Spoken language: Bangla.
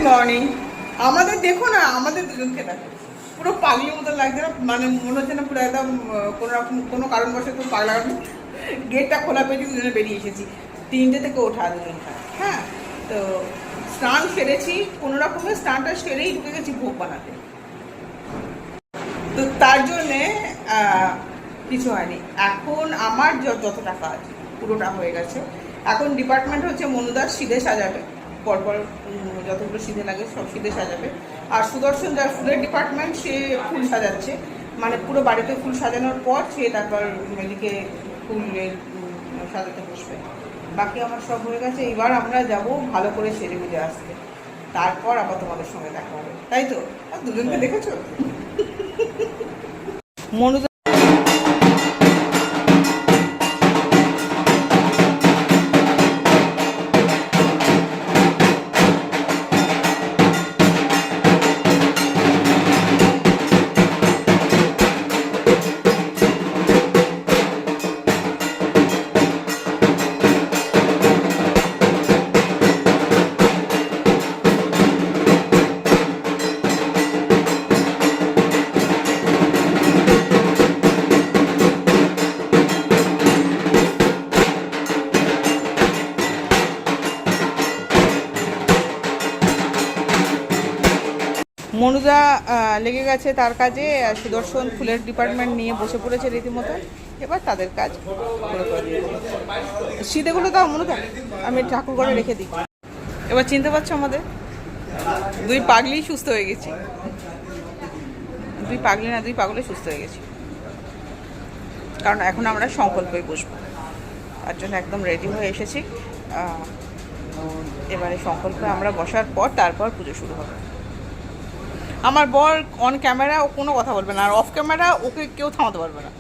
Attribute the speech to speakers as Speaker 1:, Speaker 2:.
Speaker 1: মর্নিং। আমাদের দেখো না, আমাদের দুজনকে দেখো, পুরো পাগলির মতো লাগছে না? মানে মনে হচ্ছে না পুরো একদম কোনো রকম কোনো কারণবশত পাগলা গেটটা খোলা পেয়েছি, দুজনে বেরিয়ে এসেছি 3টে থেকে ওঠা দুজনটা। হ্যাঁ, তো স্নান সেরেছি, কোনো রকমের স্নানটা সেরেই ঢুকে গেছি ভোগ বানাতে। তো তার জন্যে কিছু হয়নি। এখন আমার যত টাকা আছে পুরোটা হয়ে গেছে। এখন ডিপার্টমেন্ট হচ্ছে মনুদার সিধে সাজাবে, পরপর যতগুলো সিধে লাগে সব সিধে সাজাবে। আর সুদর্শন যার ফুলের ডিপার্টমেন্ট, সে ফুল সাজাচ্ছে, মানে পুরো বাড়িতে ফুল সাজানোর পর সে তারপর এদিকে ফুলের সাজাতে বসবে। বাকি আমার সব হয়ে গেছে। এবার আমরা যাব ভালো করে সেরে গুজে আসতে, তারপর আবার তোমাদের সঙ্গে দেখা হবে, তাই তো? আর দুজনকে দেখেছো? মনুদা মনুদা লেগে গেছে তার কাজে, আর সুদর্শন ফুলের ডিপার্টমেন্ট নিয়ে বসে পড়েছে রীতিমতো। এবার তাদের কাজ করে দিয়েছে। সিধেগুলো দাও মনুদা, আমি ঠাকুর ঘরে রেখে দিই। এবার চিনতে পারছো আমাদের দুই পাগলি সুস্থ হয়ে গেছি। দুই পাগলি না, দুই পাগলে সুস্থ হয়ে গেছি, কারণ এখন আমরা সংকল্পই বসবো। তার জন্য একদম রেডি হয়ে এসেছি। এবারে সংকল্পে আমরা বসার পর তারপর পুজো শুরু হবে। আমার বর অন ক্যামেরা ও কোনো কথা বলবে না, আর অফ ক্যামেরা ওকে কেউ থামাতে পারবে না।